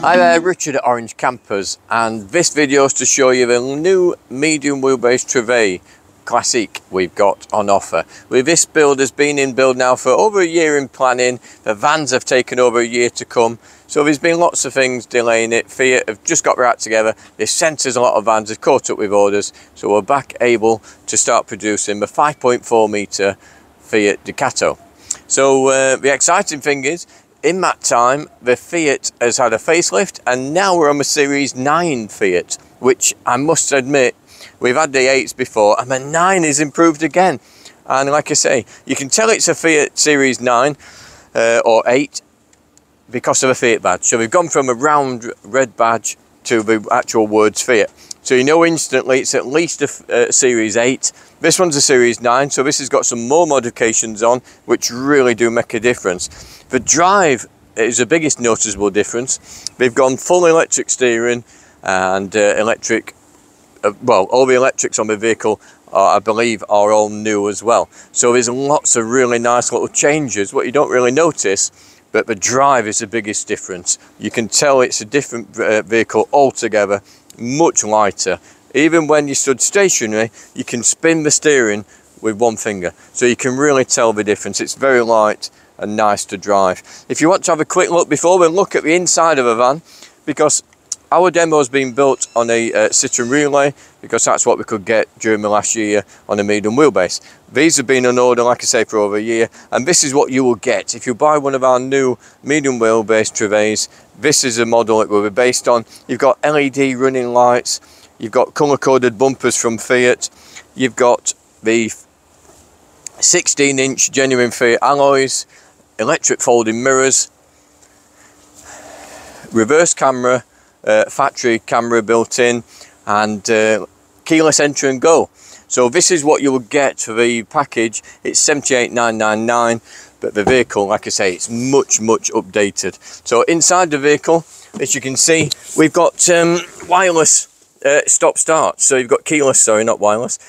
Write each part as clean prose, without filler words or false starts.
Hi there, Richard at Orange Campers, and this video is to show you the new medium wheelbase Trouvaille Classique we've got on offer. With this build has been in build now for over a year in planning. The vans have taken over a year to come, so there's been lots of things delaying it. Fiat have just got their act together. They've sent us a lot of vans, they've caught up with orders, so we're back able to start producing the 5.4 metre Fiat Ducato. So the exciting thing is, in that time, the Fiat has had a facelift, and now we're on the Series 9 Fiat, which I must admit, we've had the 8s before, and the 9 is improved again. And like I say, you can tell it's a Fiat Series 9 or 8 because of a Fiat badge. So we've gone from a round red badge to the actual words Fiat. So you know instantly it's at least a Series 8. This one's a Series 9, so this has got some more modifications on, which really do make a difference. The drive is the biggest noticeable difference. They've gone full electric steering and electric, well, all the electrics on the vehicle, I believe, are all new as well. So there's lots of really nice little changes. What you don't really notice, but the drive is the biggest difference. You can tell it's a different vehicle altogether, much lighter. Even when you stood stationary, you can spin the steering with one finger, so you can really tell the difference. It's very light and nice to drive. If you want to have a quick look before we look at the inside of a van, because our demo has been built on a Citroen Relay, because that's what we could get during the last year on a medium wheelbase. These have been on order, like I say, for over a year, and this is what you will get if you buy one of our new medium wheelbase Trouvailles. This is a model it will be based on. You've got LED running lights, you've got colour-coded bumpers from Fiat, you've got the 16-inch genuine Fiat alloys, electric folding mirrors, reverse camera, factory camera built in, and keyless enter and go. So this is what you will get for the package. It's 78,999, but the vehicle, like I say, it's much updated. So inside the vehicle, as you can see, we've got wireless stop start. So you've got keyless, sorry, not wireless,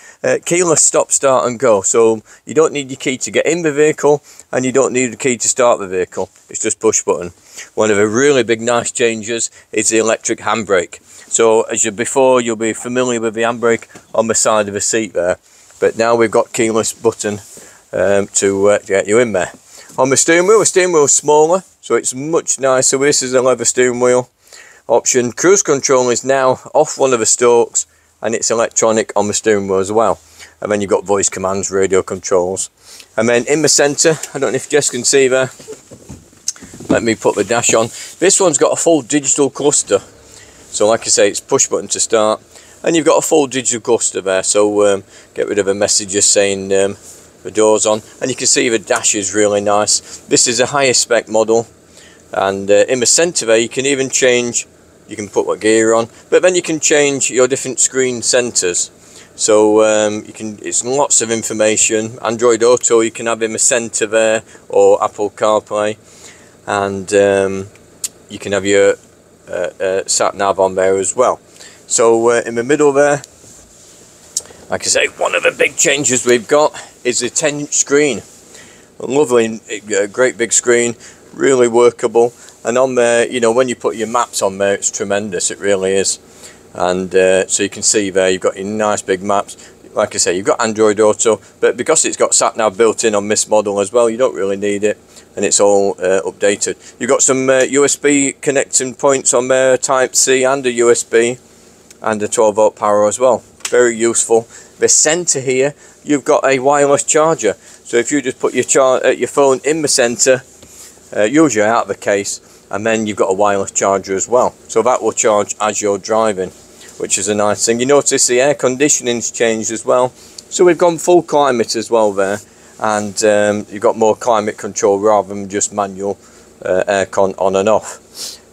keyless stop start and go. So you don't need your key to get in the vehicle, and you don't need the key to start the vehicle. It's just push button. One of the really big nice changes is the electric handbrake. So as before, you'll be familiar with the handbrake on the side of the seat there, but now we've got keyless button to get you in there. On the steering wheel is smaller, so it's much nicer. This is a leather steering wheel option. Cruise control is now off one of the stalks, and it's electronic on the steering wheel as well. And then you've got voice commands, radio controls. And then in the centre, I don't know if Jess can see there, let me put the dash on. This one's got a full digital cluster. So like I say, it's push button to start, and you've got a full digital cluster there, so get rid of the messages saying the door's on, and you can see the dash is really nice. This is a higher spec model, and in the centre there you can even change, you can put what gear you're on, but then you can change your different screen centres. So you can, it's lots of information. Android Auto you can have in the centre there, or Apple CarPlay, and you can have your sat nav on there as well. So in the middle there, like I say, one of the big changes we've got is a 10-inch screen. A lovely, great big screen, really workable. And on there, you know, when you put your maps on there, it's tremendous, it really is. And so you can see there, you've got your nice big maps. Like I say, you've got Android Auto, but because it's got sat nav built in on this model as well, you don't really need it, and it's all updated. You've got some USB connecting points on there, Type C and a USB, and a 12-volt power as well. Very useful. The centre here, you've got a wireless charger. So if you just put your phone in the centre, usually out of the case, and then you've got a wireless charger as well. So that will charge as you're driving, which is a nice thing. You notice the air conditioning's changed as well. So we've gone full climate as well there, and you've got more climate control rather than just manual aircon on and off.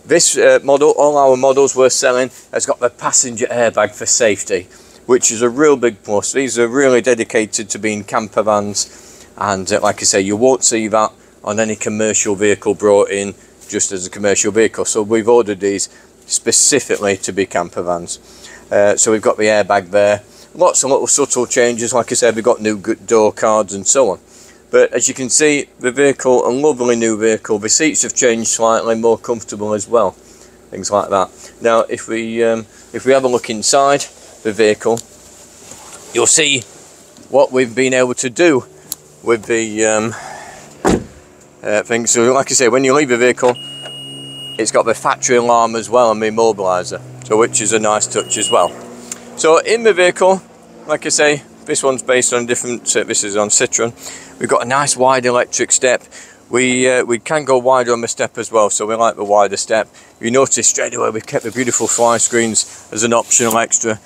This model, all our models we're selling, has got the passenger airbag for safety, which is a real big plus. These are really dedicated to being camper vans, and like I say, you won't see that on any commercial vehicle brought in just as a commercial vehicle. So we've ordered these specifically to be camper vans. So we've got the airbag there. Lots of little subtle changes. Like I said, we've got new door cards and so on. But as you can see, the vehicle, a lovely new vehicle. The seats have changed slightly, more comfortable as well. things like that. Now if we have a look inside the vehicle, you'll see what we've been able to do with the things. So like I say, when you leave the vehicle, it's got the factory alarm as well and the immobiliser, so which is a nice touch as well. So in the vehicle, like I say, this one's based on different, this is on Citroen. We've got a nice wide electric step. We can go wider on the step as well, so we like the wider step. You notice straight away we've kept the beautiful fly screens as an optional extra.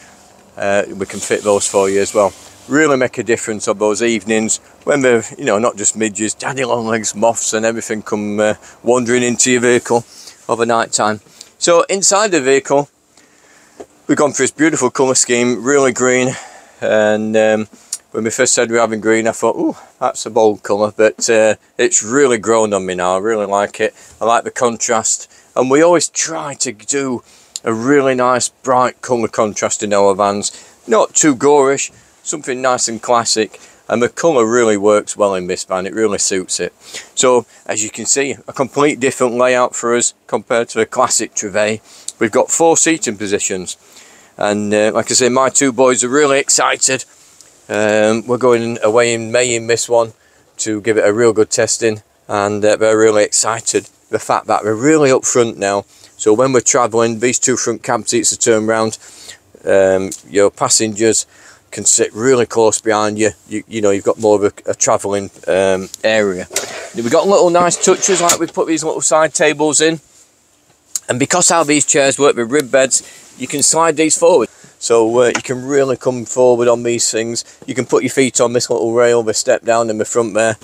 We can fit those for you as well. Really make a difference on those evenings when they're, you know, not just midges, daddy long legs, moths and everything come wandering into your vehicle over night time. So inside the vehicle, we've gone for this beautiful colour scheme, really green. And when we first said we were having green, I thought, oh, that's a bold colour, but it's really grown on me now. I really like it. I like the contrast, and we always try to do a really nice bright colour contrast in our vans, not too gorish, something nice and classic, and the colour really works well in this van. It really suits it. So as you can see, a complete different layout for us compared to a classic Trouvaille. We've got 4 seating positions. And like I say, my 2 boys are really excited. We're going away in May in this one to give it a real good testing, and they're really excited. The fact that we're really up front now, so when we're travelling, these 2 front cab seats are turned round. Your passengers can sit really close behind you. You know, you've got more of a travelling area. We've got little nice touches, like we've put these little side tables in. And because how these chairs work with rib beds, you can slide these forward, so you can really come forward on these things. You can put your feet on this little rail, the step down in the front there,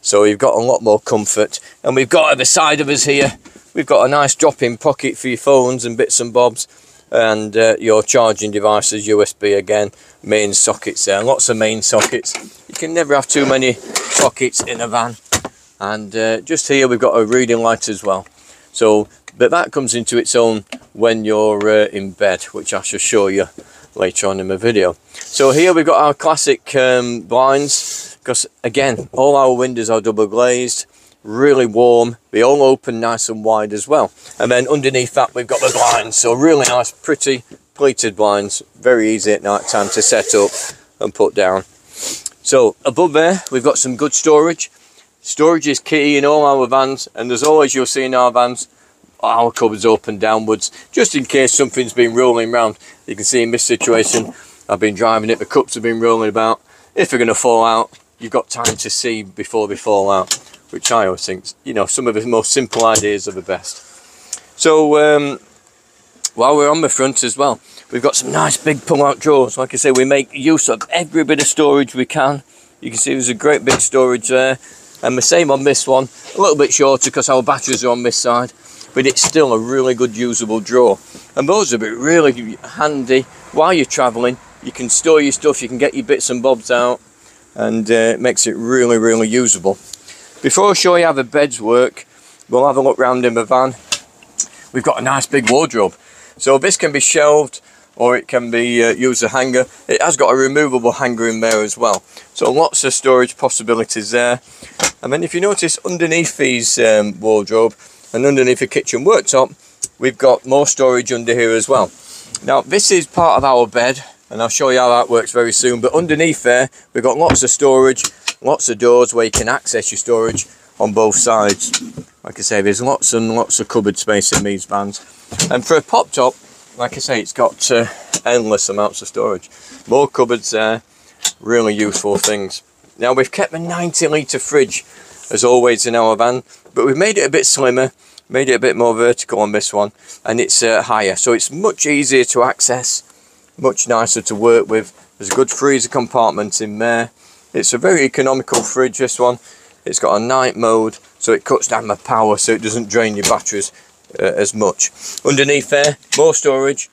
so you've got a lot more comfort. And we've got at the side of us here, we've got a nice drop-in pocket for your phones and bits and bobs, and your charging devices, USB again, main sockets there, lots of main sockets. You can never have too many sockets in a van. And just here we've got a reading light as well. So, but that comes into its own when you're in bed, which I shall show you later on in the video. So here we've got our classic blinds, because again, all our windows are double glazed, really warm, they all open nice and wide as well. And then underneath that we've got the blinds, so really nice, pretty pleated blinds, very easy at night time to set up and put down. So above there we've got some good storage. Storage is key in all our vans, and as always you'll see in our vans, our cupboards open downwards, just in case something's been rolling around. You can see in this situation, I've been driving it, the cups have been rolling about. If they're going to fall out, you've got time to see before they fall out, which I always think, you know, some of the most simple ideas are the best. So while we're on the front as well, we've got some nice big pull-out drawers. Like I say, we make use of every bit of storage we can. You can see there's a great big storage there. And the same on this one, a little bit shorter because our batteries are on this side, but it's still a really good usable drawer. And those are really handy while you're travelling. You can store your stuff, you can get your bits and bobs out, and it makes it really, really usable. Before I show you how the beds work, we'll have a look round in the van. We've got a nice big wardrobe. So this can be shelved, or it can be used as a hanger. It has got a removable hanger in there as well. So lots of storage possibilities there. And then if you notice underneath these wardrobe and underneath the kitchen worktop, we've got more storage under here as well. Now this is part of our bed, and I'll show you how that works very soon. But underneath there, we've got lots of storage, lots of doors where you can access your storage on both sides. Like I say, there's lots and lots of cupboard space in these vans. And for a pop top, like I say, it's got endless amounts of storage. More cupboards there, really useful things. Now we've kept the 90-litre fridge as always in our van, but we've made it a bit slimmer, made it a bit more vertical on this one, and it's higher, so it's much easier to access, much nicer to work with. There's a good freezer compartment in there. It's a very economical fridge, this one. It's got a night mode, so it cuts down the power, so it doesn't drain your batteries as much. Underneath there, more storage,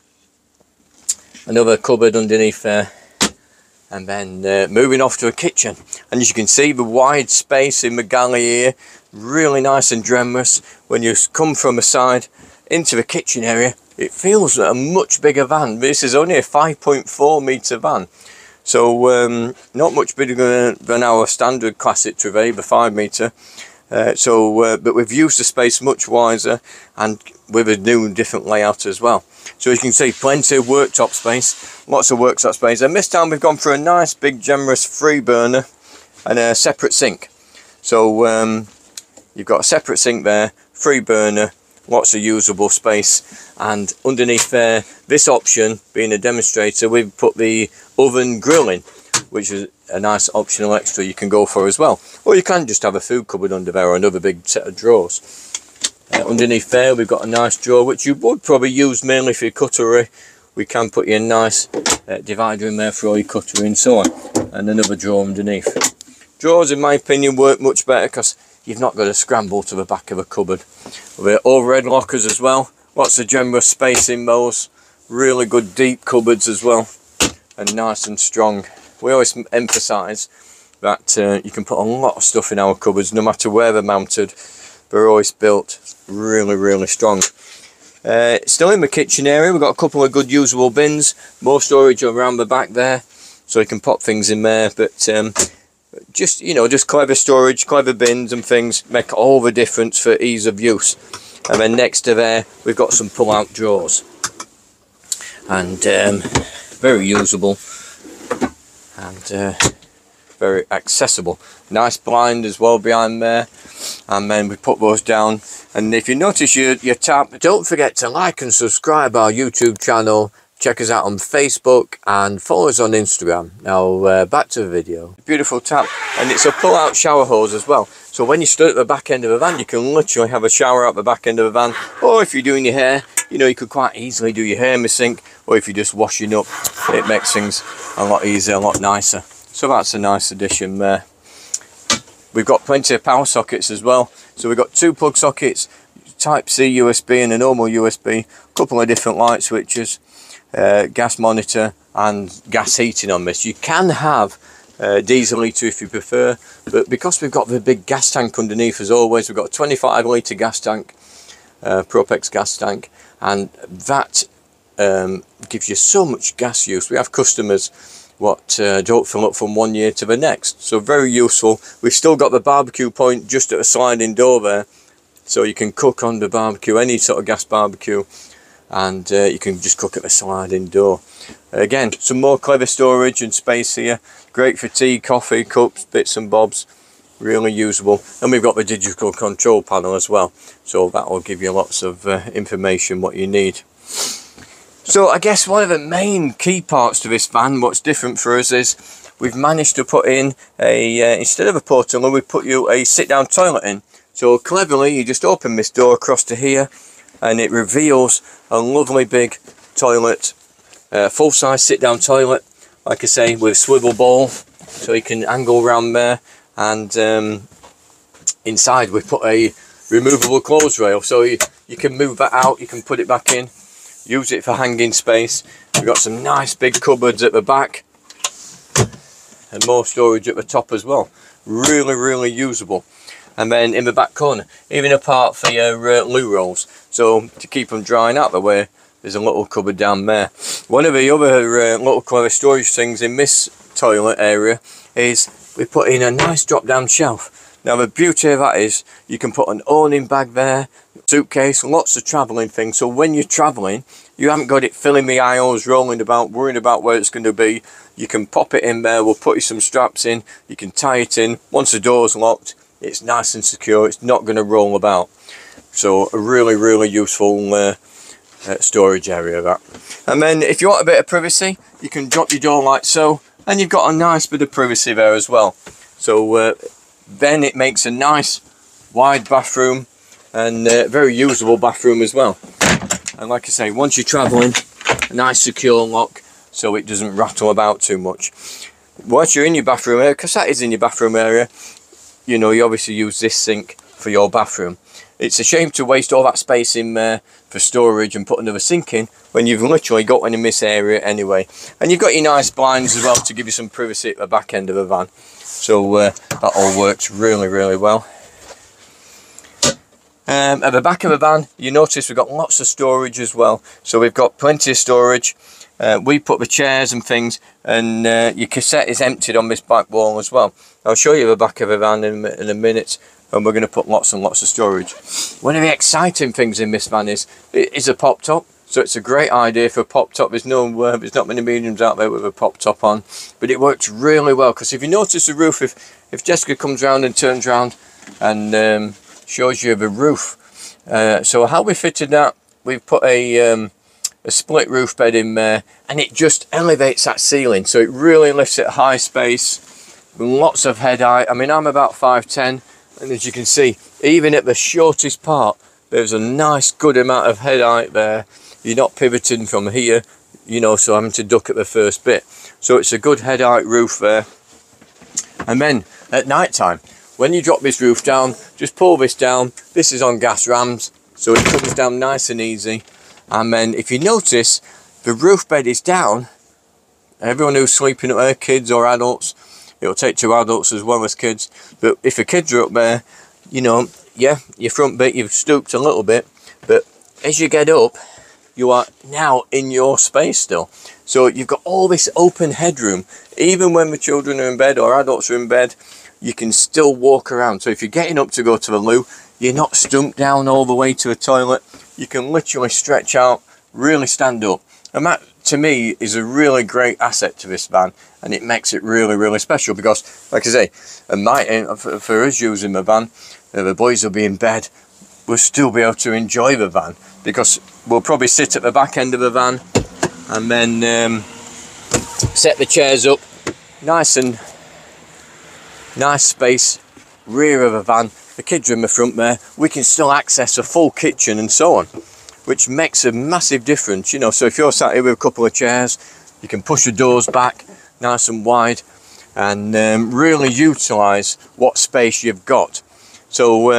another cupboard underneath there, and then moving off to a kitchen. And as you can see, the wide space in the galley here, really nice and generous. When you come from the side into the kitchen area, it feels a much bigger van. This is only a 5.4 metre van, so not much bigger than our standard classic Trouvaille, the 5 metre. But we've used the space much wiser and with a new different layout as well. So as you can see, plenty of worktop space, lots of worktop space, and this time we've gone for a nice big generous 3 burner and a separate sink. So you've got a separate sink there, 3 burner, lots of usable space, and underneath there, this option being a demonstrator, we've put the oven grill in, which is a nice optional extra you can go for as well. Or you can just have a food cupboard under there or another big set of drawers. Underneath there we've got a nice drawer which you would probably use mainly for your cutlery. We can put you a nice divider in there for all your cutlery and so on, and another drawer underneath. Drawers in my opinion work much better because you've not got to scramble to the back of a cupboard. With overhead lockers as well, lots of generous space in those, really good deep cupboards as well, and nice and strong. We always emphasise that you can put a lot of stuff in our cupboards no matter where they're mounted. They're always built really strong. Still in the kitchen area, we've got a couple of good usable bins, more storage around the back there, so you can pop things in there. But just, you know, just clever storage, clever bins and things make all the difference for ease of use. And then next to there we've got some pull-out drawers, and very usable and very accessible. Nice blind as well behind there, and then we put those down. And if you notice your tap, don't forget to like and subscribe our YouTube channel. Check us out on Facebook and follow us on Instagram. Now back to the video. Beautiful tap, and it's a pull-out shower hose as well. So when you stood at the back end of a van, you can literally have a shower at the back end of a van. Or if you're doing your hair, you know, you could quite easily do your hair in the sink. Or if you're just washing up, it makes things a lot easier, a lot nicer. So that's a nice addition there. We've got plenty of power sockets as well. So we've got 2 plug sockets, Type C USB and a normal USB, a couple of different light switches, gas monitor and gas heating on this. You can have diesel heater if you prefer, but because we've got the big gas tank underneath, as always, we've got a 25 litre gas tank, Propex gas tank, and that gives you so much gas use. We have customers what don't fill up from 1 year to the next, so very useful. We've still got the barbecue point just at a sliding door there, so you can cook on the barbecue, any sort of gas barbecue, and you can just cook at the sliding door. Again, some more clever storage and space here, great for tea, coffee, cups, bits and bobs, really usable. And we've got the digital control panel as well, so that will give you lots of information what you need. So I guess one of the main key parts to this van, what's different for us, is we've managed to put in a instead of a portal, we put you a sit down toilet in. So cleverly you just open this door across to here and it reveals a lovely big toilet, full size sit down toilet, like I say, with a swivel bowl so you can angle around there. And inside we put a removable clothes rail, so you can move that out, you can put it back in, use it for hanging space. We've got some nice big cupboards at the back and more storage at the top as well. Really usable. And then in the back corner, even a part for your loo rolls, so to keep them drying out the way, there's a little cupboard down there. One of the other little clever storage things in this toilet area is we put in a nice drop down shelf. Now the beauty of that is you can put an awning bag there, suitcase, lots of travelling things, so when you're travelling you haven't got it filling the aisles, rolling about, worrying about where it's going to be. You can pop it in there, we'll put you some straps in, you can tie it in. Once the door's locked, it's nice and secure, it's not going to roll about. So a really useful storage area that. And then if you want a bit of privacy, you can drop your door like so, and you've got a nice bit of privacy there as well. So then it makes a nice wide bathroom, and very usable bathroom as well. And like I say, once you're travelling, a nice secure lock so it doesn't rattle about too much. Once you're in your bathroom area, because that is in your bathroom area, you know, you obviously use this sink for your bathroom. It's a shame to waste all that space in there for storage and put another sink in when you've literally got one in this area anyway. And you've got your nice blinds as well to give you some privacy at the back end of the van. So that all works really well. At the back of the van, you notice we've got lots of storage as well. So we've got plenty of storage. We put the chairs and things, and your cassette is emptied on this back wall as well. I'll show you the back of the van in a minute, and we're going to put lots and lots of storage. One of the exciting things in this van is it is a pop top, so it's a great idea for a pop top. There's not many mediums out there with a pop top on, but it works really well, because if you notice the roof, if Jessica comes round and turns round and shows you the roof, so how we fitted that, we've put a split roof bed in there, and it just elevates that ceiling, so it really lifts it high space, lots of head height. I mean, I'm about 5'10", and as you can see, even at the shortest part, there's a nice good amount of head height there. You're not pivoting from here, you know, so having to duck at the first bit. So it's a good head height roof there. And then at night time, when you drop this roof down, just pull this down. This is on gas rams, so it comes down nice and easy. And then if you notice, the roof bed is down. Everyone who's sleeping up there, kids or adults, it'll take 2 adults as well as kids. But if the kids are up there, you know, yeah, your front bit, you've stooped a little bit. But as you get up, you are now in your space still. So you've got all this open headroom. Even when the children are in bed or adults are in bed, you can still walk around. So if you're getting up to go to the loo, you're not stumped down all the way to the toilet. You can literally stretch out, really stand up. And that, to me, is a really great asset to this van. And it makes it really, really special, because, like I say, for us using the van, the boys will be in bed. We'll still be able to enjoy the van, because we'll probably sit at the back end of the van and then set the chairs up, nice space, rear of the van. The kids are in the front there. We can still access a full kitchen and so on, which makes a massive difference, you know. So if you're sat here with a couple of chairs, you can push the doors back nice and wide and really utilize what space you've got. So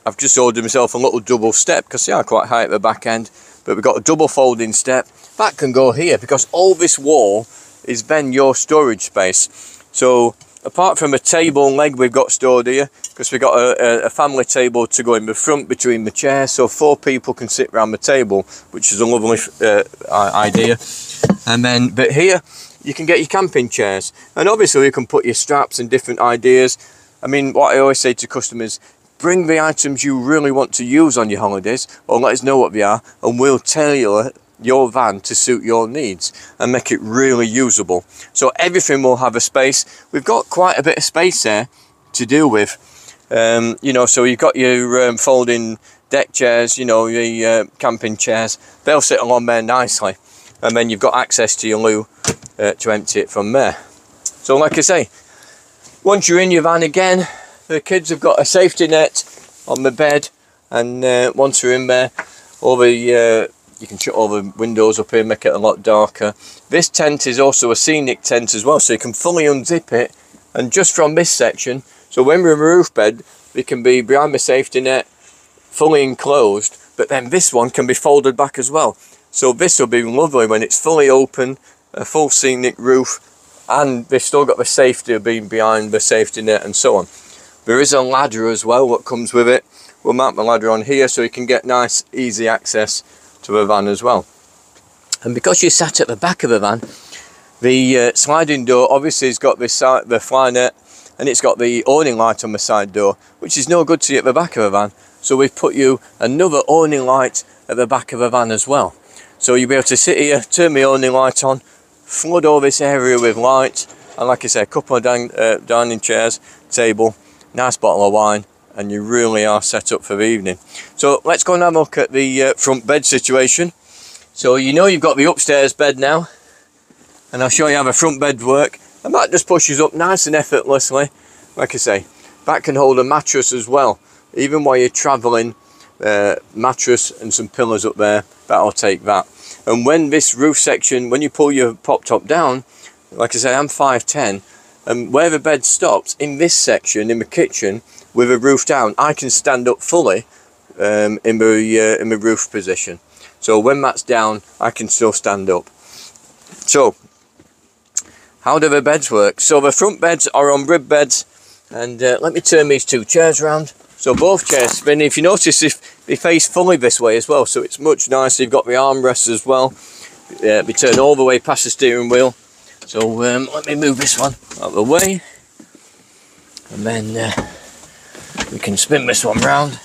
I've just ordered myself a little double step, because they are quite high at the back end, but we've got a double folding step that can go here, because all this wall is then your storage space. So apart from a table leg we've got stored here, because we've got a family table to go in the front between the chairs, so 4 people can sit around the table, which is a lovely idea. And then, but here you can get your camping chairs, and obviously you can put your straps and different ideas. I mean, what I always say to customers, bring the items you really want to use on your holidays, or let us know what they are, and we'll tailor your van to suit your needs and make it really usable. So everything will have a space. We've got quite a bit of space there to deal with. You know, so you've got your folding deck chairs, you know, your camping chairs. They'll sit along there nicely. And then you've got access to your loo to empty it from there. So like I say, once you're in your van again, the kids have got a safety net on the bed, and once you're in there, all the you can shut all the windows up here, make it a lot darker. This tent is also a scenic tent as well, so you can fully unzip it, and just from this section, so when we're in a roof bed, we can be behind the safety net, fully enclosed, but then this one can be folded back as well. So this will be lovely when it's fully open, a full scenic roof, and they've still got the safety of being behind the safety net and so on. There is a ladder as well that comes with it. We'll mount the ladder on here so you can get nice, easy access to the van as well. And because you're sat at the back of the van, the sliding door obviously has got this the fly net, and it's got the awning light on the side door, which is no good to you at the back of the van. So we've put you another awning light at the back of the van as well. So you'll be able to sit here, turn the awning light on, flood all this area with light, and like I say, a couple of dining chairs, table, nice bottle of wine, and you really are set up for the evening. So let's go and have a look at the front bed situation. So you know you've got the upstairs bed now, and I'll show you how the front bed work. And that just pushes up nice and effortlessly. Like I say, that can hold a mattress as well. Even while you're travelling, mattress and some pillows up there, that'll take that. And when this roof section, when you pull your pop top down, like I say, I'm 5'10", and where the bed stops, in this section, in the kitchen, with the roof down, I can stand up fully in the roof position. So when that's down, I can still stand up. So, how do the beds work? So the front beds are on rib beds, and let me turn these 2 chairs around. So both chairs spin. If you notice, if they face fully this way as well, so it's much nicer. You've got the armrests as well. They turn all the way past the steering wheel. So let me move this one out of the way, and then we can spin this one round.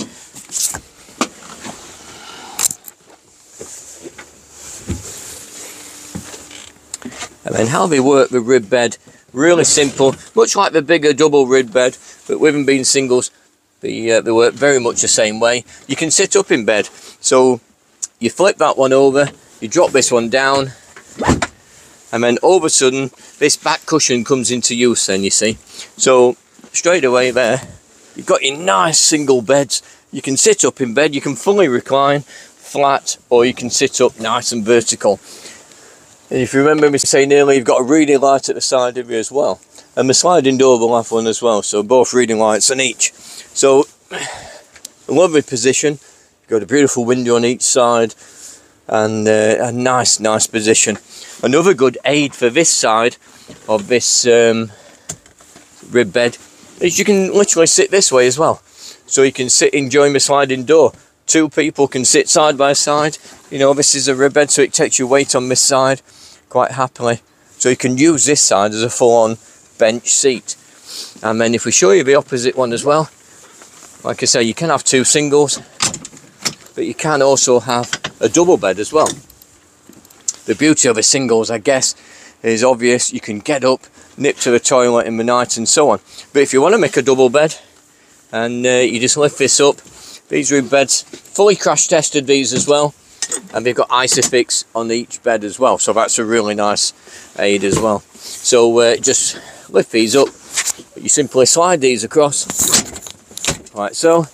And then how they work the rib bed, really simple, much like the bigger double rib bed, but with them being singles, they work very much the same way. You can sit up in bed, so you flip that one over, you drop this one down, and then all of a sudden this back cushion comes into use then, you see. So straight away there, you've got your nice single beds. You can sit up in bed, you can fully recline, flat, or you can sit up nice and vertical. And if you remember me saying earlier, you've got a reading light at the side of you as well. And the sliding door will have one as well, so both reading lights on each. So, a lovely position. You've got a beautiful window on each side, and a nice position. Another good aid for this side of this rib bed is you can literally sit this way as well. So you can sit enjoying the sliding door. Two people can sit side by side. You know, this is a rib bed, so it takes your weight on this side quite happily. So you can use this side as a full-on bench seat. And then if we show you the opposite one as well, like I say, you can have two singles, but you can also have a double bed as well. The beauty of the singles, I guess, is obvious. You can get up, nip to the toilet in the night and so on. But if you want to make a double bed, and you just lift this up, these rib beds, fully crash tested these as well, and they've got Isofix on each bed as well, so that's a really nice aid as well. So just lift these up, you simply slide these across, like so,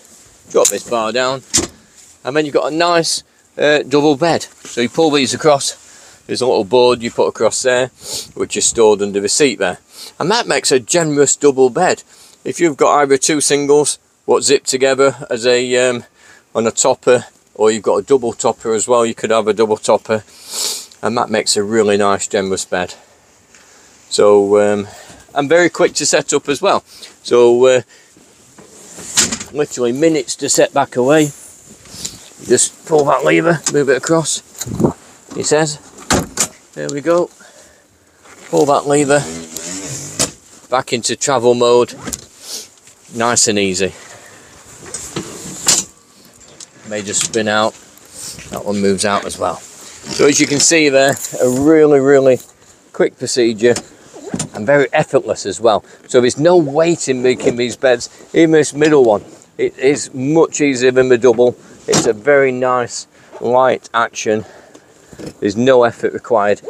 drop this bar down, and then you've got a nice double bed. So you pull these across, there's a little board you put across there, which is stored under the seat there, and that makes a generous double bed. If you've got either two singles, what zip together as a on a topper, or you've got a double topper as well, you could have a double topper, and that makes a really nice generous bed. So and very quick to set up as well, so literally minutes to set back away. You just pull that lever, move it across, he says, there we go, pull that lever back into travel mode, nice and easy. May just spin out, that one moves out as well. So as you can see there, a really quick procedure and very effortless as well. So there's no weight in making these beds. Even this middle one, it is much easier than the double. It's a very nice light action. There's no effort required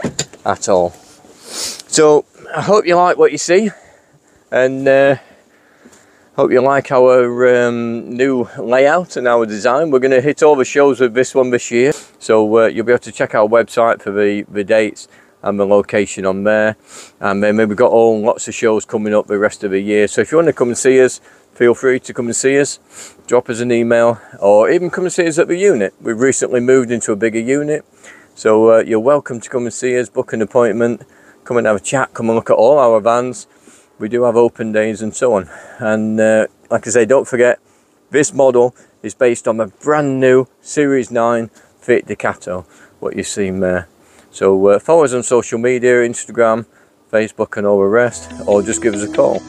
at all. So I hope you like what you see, and hope you like our new layout and our design. We're going to hit all the shows with this one this year, so you'll be able to check our website for the dates and the location on there. And then we've got lots of shows coming up the rest of the year, so if you want to come and see us, feel free to come and see us. Drop us an email, or even come and see us at the unit. We've recently moved into a bigger unit, so you're welcome to come and see us, book an appointment, come and have a chat, come and look at all our vans. We do have open days and so on. And like I say, don't forget, this model is based on a brand new Series 9 Fiat Ducato, what you've seen there. So follow us on social media, Instagram, Facebook and all the rest, or just give us a call.